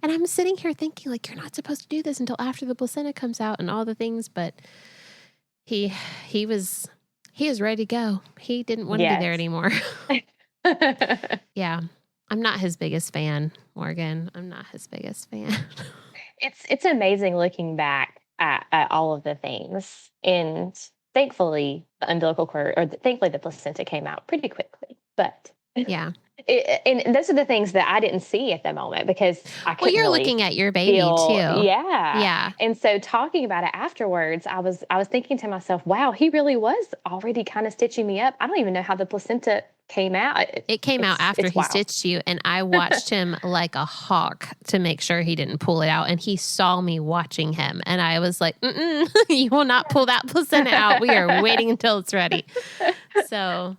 And I'm sitting here thinking, like, you're not supposed to do this until after the placenta comes out and all the things. But he is ready to go. He didn't want to be there anymore. Yeah. I'm not his biggest fan, Morgan. I'm not his biggest fan. It's amazing looking back at all of the things. And thankfully, the umbilical cord, or thankfully the placenta came out pretty quickly. But yeah. And those are the things that I didn't see at the moment because I couldn't. Well, you're really looking at your baby feel, too. Yeah. Yeah. And so talking about it afterwards, I was thinking to myself, wow, he really was already kind of stitching me up. I don't even know how the placenta came out. It came out after he wild. stitched you, and I watched him like a hawk to make sure he didn't pull it out. And he saw me watching him, and I was like, you will not pull that placenta out. We are waiting until it's ready. So...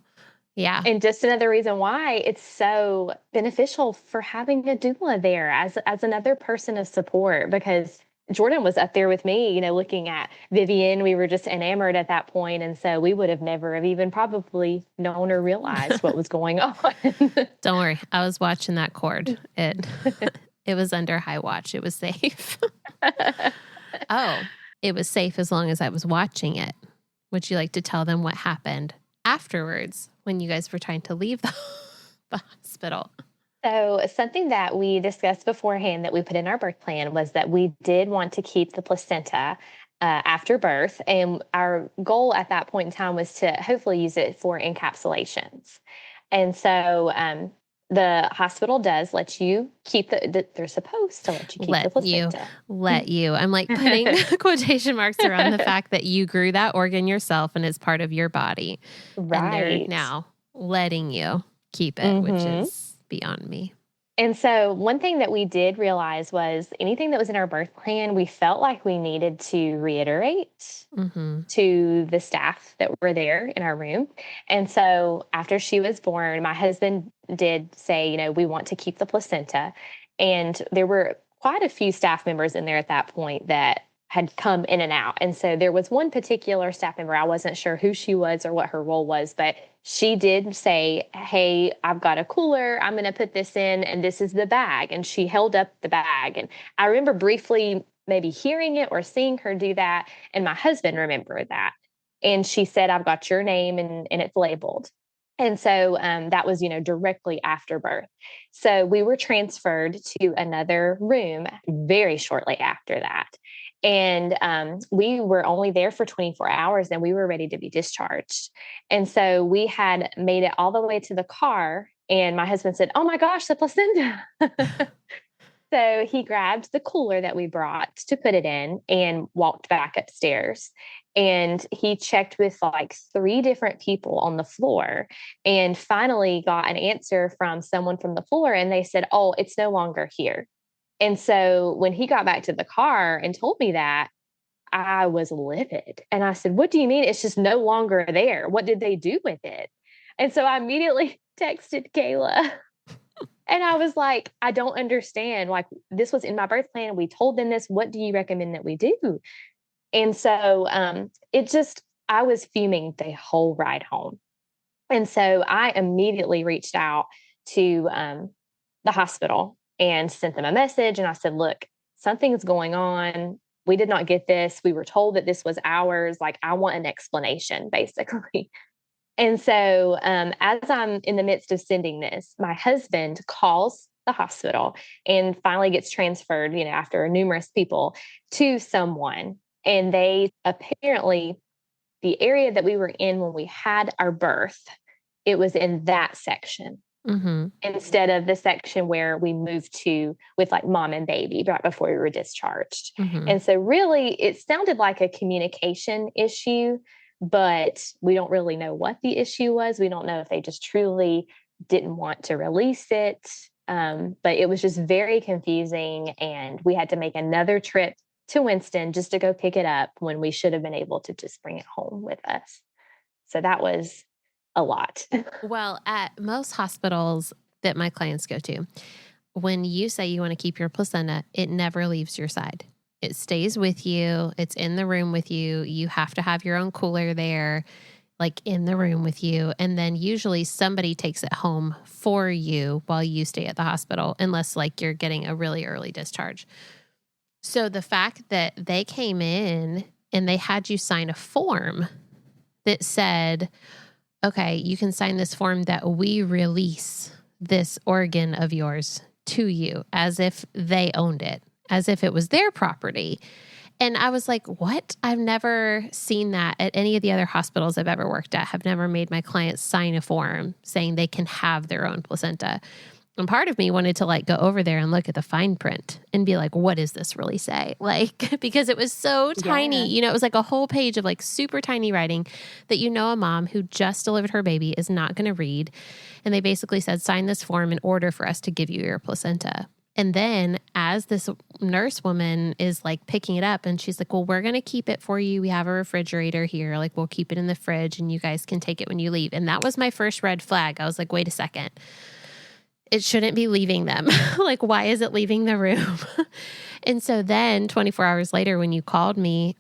yeah. And just another reason why it's so beneficial for having a doula there as another person of support, because Jordan was up there with me, looking at Vivian. We were just enamored at that point. And so we would have never have even probably known or realized what was going on. Don't worry. I was watching that cord. It was under high watch. It was safe. Oh, it was safe as long as I was watching it. Would you like to tell them what happened afterwards when you guys were trying to leave the hospital? So something that we discussed beforehand that we put in our birth plan was that we did want to keep the placenta after birth. And our goal at that point in time was to hopefully use it for encapsulations. And so the hospital does let you keep they're supposed to let you keep the placenta. Let you. I'm like putting quotation marks around the fact that you grew that organ yourself and it's part of your body. Right. And they're now letting you keep it, which is beyond me. And so one thing that we did realize was anything that was in our birth plan, we felt like we needed to reiterate to the staff that were there in our room. And so after she was born, my husband did say, we want to keep the placenta. And there were quite a few staff members in there at that point that had come in and out. And so there was one particular staff member, I wasn't sure who she was or what her role was, but she did say, hey, I've got a cooler. I'm going to put this in, and this is the bag. And she held up the bag. And I remember briefly maybe hearing it or seeing her do that. And my husband remembered that. And she said, I've got your name and it's labeled. And so that was, directly after birth. So we were transferred to another room very shortly after that. And we were only there for 24 hours and we were ready to be discharged. And so we had made it all the way to the car. And my husband said, oh my gosh, the placenta. So he grabbed the cooler that we brought to put it in and walked back upstairs. And he checked with like 3 different people on the floor and finally got an answer from someone from the floor. And they said, oh, it's no longer here. And so when he got back to the car and told me that, I was livid. And I said, what do you mean it's just no longer there? What did they do with it? And so I immediately texted Kayla. And I was like, I don't understand. Like, this was in my birth plan. We told them this. What do you recommend that we do? And so I was fuming the whole ride home. And so I immediately reached out to the hospital and sent them a message. And I said, look, something's going on. We did not get this. We were told that this was ours. Like, I want an explanation, basically. And so as I'm in the midst of sending this, my husband calls the hospital and finally gets transferred, after numerous people, to someone. And they apparently, the area that we were in when we had our birth, it was in that section. Instead of the section where we moved to with like mom and baby right before we were discharged. And so really it sounded like a communication issue, but we don't really know what the issue was. We don't know if they just truly didn't want to release it. But it was just very confusing. And we had to make another trip to Winston just to go pick it up when we should have been able to just bring it home with us. So that was a lot. Well, at most hospitals that my clients go to, when you say you want to keep your placenta, it never leaves your side. It stays with you. It's in the room with you. You have to have your own cooler there, like in the room with you. And then usually somebody takes it home for you while you stay at the hospital, unless like you're getting a really early discharge. So the fact that they came in and they had you sign a form that said, okay, you can sign this form that we release this organ of yours to you as if they owned it, as if it was their property. And I was like, what? I've never seen that at any of the other hospitals I've ever worked at. Have never made my clients sign a form saying they can have their own placenta. And part of me wanted to like go over there and look at the fine print and be like, what does this really say? Like, because it was so tiny, it was like a whole page of like super tiny writing that, a mom who just delivered her baby is not going to read. And they basically said, sign this form in order for us to give you your placenta. And then as this nurse woman is like picking it up and she's like, well, we're going to keep it for you. We have a refrigerator here. Like we'll keep it in the fridge and you guys can take it when you leave. And that was my first red flag. I was like, wait a second. It shouldn't be leaving them. Like, why is it leaving the room? And so then 24 hours later, when you called me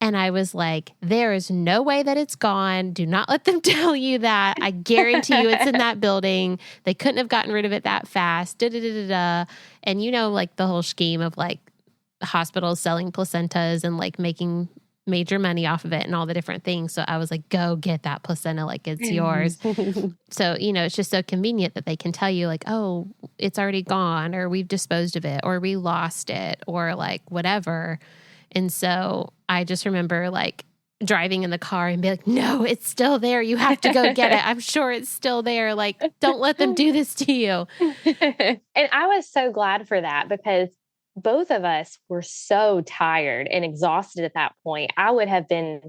and I was like, there is no way that it's gone. Do not let them tell you that. I guarantee you it's in that building. They couldn't have gotten rid of it that fast. Da, da, da, da, da. And like the whole scheme of like hospitals selling placentas and like making major money off of it and all the different things. So I was like, go get that placenta, like it's yours. So, it's just so convenient that they can tell you like, oh, it's already gone, or we've disposed of it, or we lost it, or like whatever. And so I just remember like driving in the car and be like, no, it's still there. You have to go get it. I'm sure it's still there. Like, don't let them do this to you. And I was so glad for that because both of us were so tired and exhausted at that point. I would have been,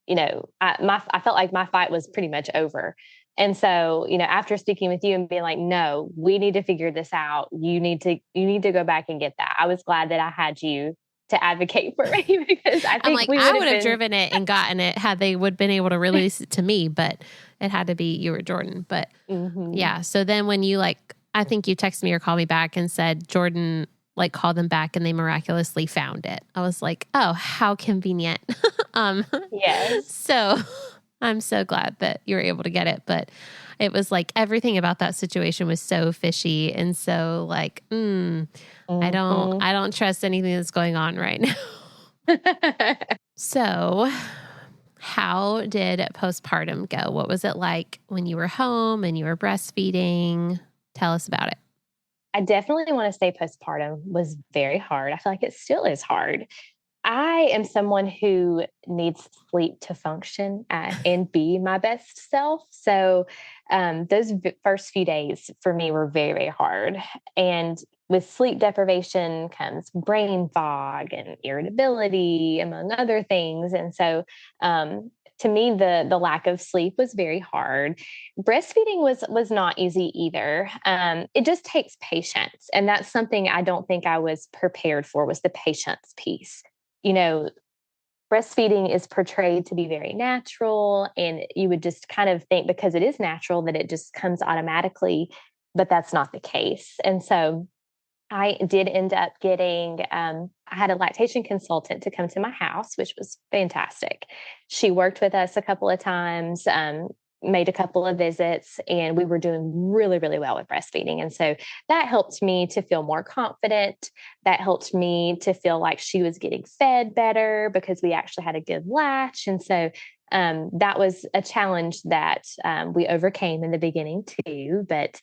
I felt like my fight was pretty much over. And so, after speaking with you and being like, no, we need to figure this out. You need to go back and get that. I was glad that I had you to advocate for me because I think I would have driven it and gotten it had they would been able to release it to me, but it had to be you or Jordan. But yeah. So then when you I think you texted me or called me back and said, Jordan called them back and they miraculously found it. I was like, oh, how convenient. Yes. So I'm so glad that you were able to get it. But it was like everything about that situation was so fishy. And so I don't trust anything that's going on right now. So how did postpartum go? What was it like when you were home and you were breastfeeding? Tell us about it. I definitely want to say postpartum was very hard. I feel like it still is hard. I am someone who needs sleep to function and be my best self. So those first few days for me were very, very hard. And with sleep deprivation comes brain fog and irritability, among other things. And so to me, the lack of sleep was very hard. Breastfeeding was not easy either. It just takes patience. And that's something I don't think I was prepared for, was the patience piece. Breastfeeding is portrayed to be very natural, and you would just kind of think because it is natural that it just comes automatically, but that's not the case. And so I did end up getting, I had a lactation consultant to come to my house, which was fantastic. She worked with us a couple of times, made a couple of visits, and we were doing really, really well with breastfeeding. And so that helped me to feel more confident. That helped me to feel like she was getting fed better because we actually had a good latch. And so that was a challenge that we overcame in the beginning too. But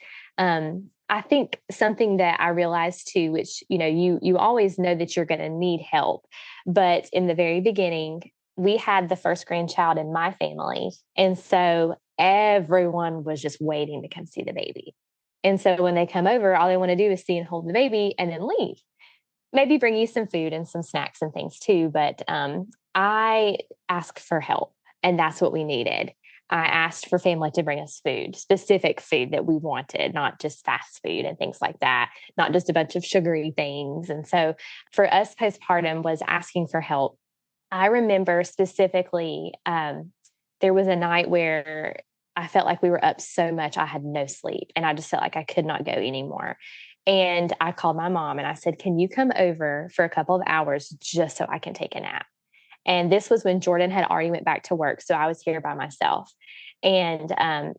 I think something that I realized too, which, you always know that you're going to need help. But in the very beginning, we had the first grandchild in my family. And so everyone was just waiting to come see the baby. And so when they come over, all they want to do is see and hold the baby and then leave. Maybe bring you some food and some snacks and things too. But I asked for help, and that's what we needed. I asked for family to bring us food, specific food that we wanted, not just fast food and things like that, not just a bunch of sugary things. And so for us, postpartum was asking for help. I remember specifically, there was a night where I felt like we were up so much, I had no sleep, and I just felt like I could not go anymore. And I called my mom and I said, "Can you come over for a couple of hours just so I can take a nap?" And this was when Jordan had already went back to work, so I was here by myself. And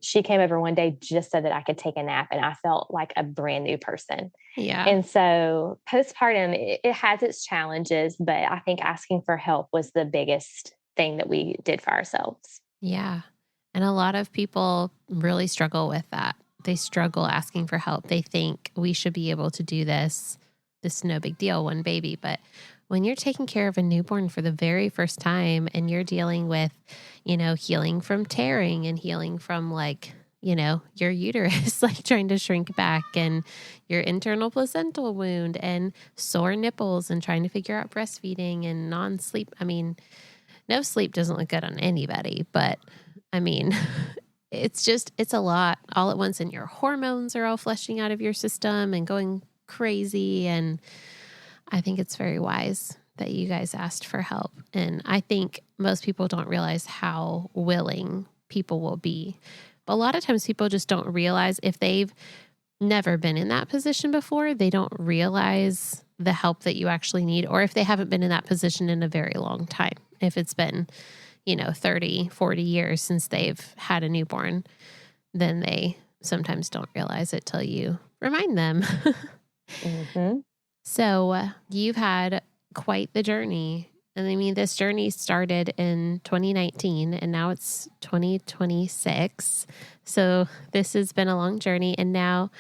she came over one day just so that I could take a nap, and I felt like a brand new person. Yeah. And so postpartum, it has its challenges, but I think asking for help was the biggest thing that we did for ourselves. Yeah. And a lot of people really struggle with that. They struggle asking for help. They think we should be able to do this. This is no big deal, one baby. But when you're taking care of a newborn for the very first time and you're dealing with, healing from tearing and healing from your uterus, like trying to shrink back and your internal placental wound and sore nipples and trying to figure out breastfeeding and non-sleep. I mean, no sleep doesn't look good on anybody, but I mean, it's a lot all at once, and your hormones are all flushing out of your system and going crazy. And I think it's very wise that you guys asked for help. And I think most people don't realize how willing people will be. But a lot of times people just don't realize, if they've never been in that position before, they don't realize the help that you actually need, or if they haven't been in that position in a very long time. If it's been, 30, 40 years since they've had a newborn, then they sometimes don't realize it till you remind them. Mm-hmm. So you've had quite the journey. And I mean, this journey started in 2019 and now it's 2026. So this has been a long journey. And now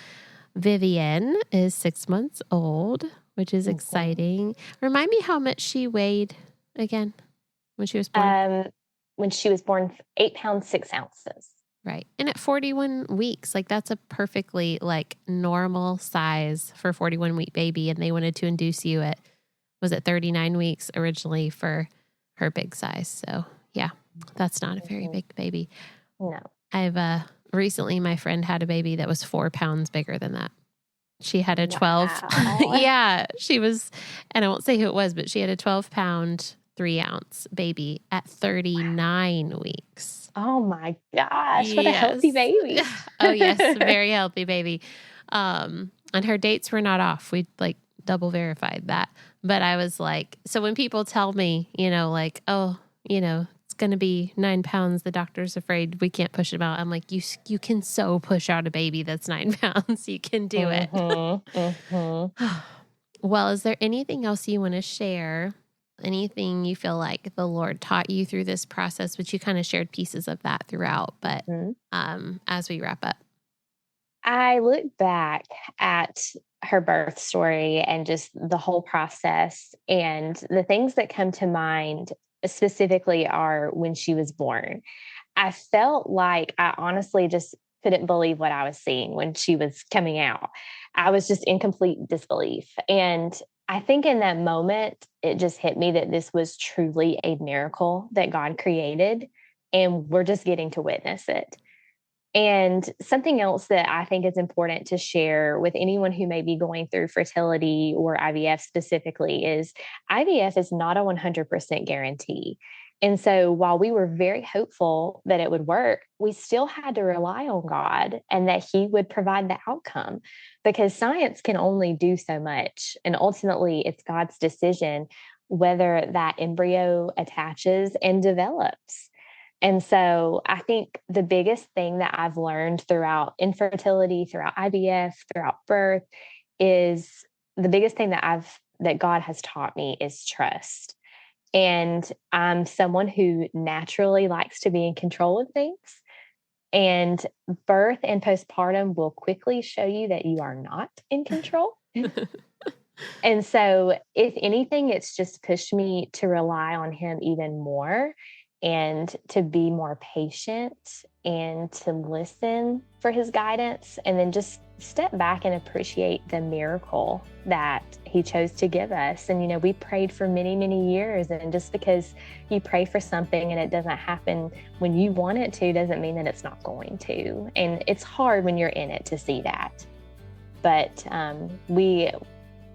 Vivian is 6 months old, which is exciting. Remind me how much she weighed again when she was born. When she was born, 8 pounds, 6 ounces. Right. And at 41 weeks, that's a perfectly normal size for a 41-week baby. And they wanted to induce you at, was it 39 weeks originally for her big size? So yeah, that's not a very big baby. No. I've recently, my friend had a baby that was 4 pounds bigger than that. She had a 12. Wow. Yeah, she was, and I won't say who it was, but she had a 12-pound, 3-ounce baby at 39 weeks. Oh my gosh, what a healthy baby. Oh yes, very healthy baby. And her dates were not off. We double verified that. But I was like, so when people tell me, it's going to be 9 pounds, the doctor's afraid we can't push him out. I'm like, you can so push out a baby that's 9 pounds. You can do it. Well, is there anything else you want to share? Anything you feel like the Lord taught you through this process, which you kind of shared pieces of that throughout, but as we wrap up. I look back at her birth story and just the whole process, and the things that come to mind specifically are when she was born. I felt like I honestly just couldn't believe what I was seeing when she was coming out. I was just in complete disbelief. And I think in that moment, it just hit me that this was truly a miracle that God created, and we're just getting to witness it. And something else that I think is important to share with anyone who may be going through fertility or IVF specifically is IVF is not a 100% guarantee. And so while we were very hopeful that it would work, we still had to rely on God and that He would provide the outcome, because science can only do so much. And ultimately, it's God's decision whether that embryo attaches and develops. And so I think the biggest thing that I've learned throughout infertility, throughout IVF, throughout birth is the biggest thing that God has taught me is trust. And I'm someone who naturally likes to be in control of things. And birth and postpartum will quickly show you that you are not in control. And so, if anything, it's just pushed me to rely on Him even more and to be more patient and to listen for His guidance, and then just step back and appreciate the miracle that He chose to give us. And, we prayed for many, many years, and just because you pray for something and it doesn't happen when you want it to doesn't mean that it's not going to. And it's hard when you're in it to see that. But we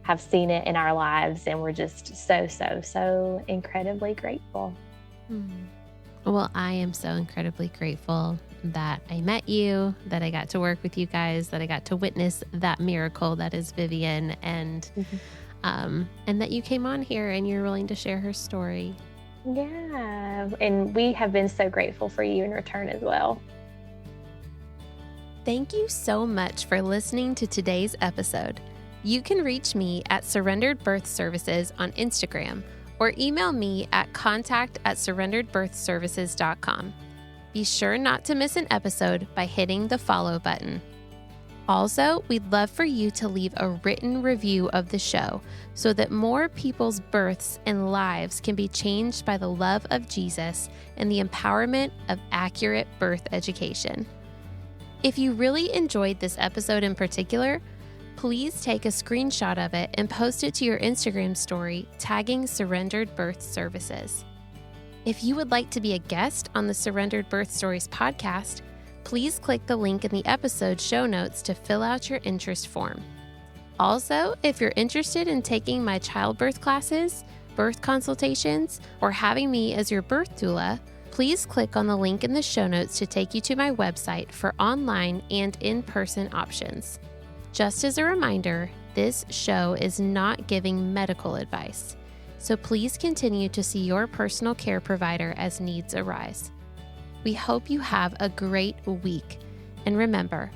have seen it in our lives, and we're just so, so, so incredibly grateful. Well, I am so incredibly grateful. that I met you, that I got to work with you guys, that I got to witness that miracle that is Vivian, and that you came on here and you're willing to share her story. Yeah. And we have been so grateful for you in return as well. Thank you so much for listening to today's episode. You can reach me at Surrendered Birth Services on Instagram or email me at contact@surrenderedbirthservices.com. Be sure not to miss an episode by hitting the follow button. Also, we'd love for you to leave a written review of the show so that more people's births and lives can be changed by the love of Jesus and the empowerment of accurate birth education. If you really enjoyed this episode in particular, please take a screenshot of it and post it to your Instagram story, tagging Surrendered Birth Services. If you would like to be a guest on the Surrendered Birth Stories podcast, please click the link in the episode show notes to fill out your interest form. Also, if you're interested in taking my childbirth classes, birth consultations, or having me as your birth doula, please click on the link in the show notes to take you to my website for online and in-person options. Just as a reminder, this show is not giving medical advice, so please continue to see your personal care provider as needs arise. We hope you have a great week, and remember,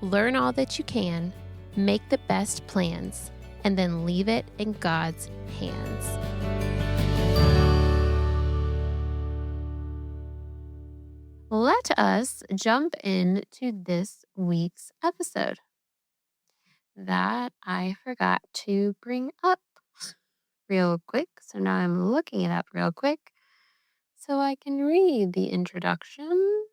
learn all that you can, make the best plans, and then leave it in God's hands. Let us jump into this week's episode that I forgot to bring up real quick. So now I'm looking it up real quick so I can read the introduction.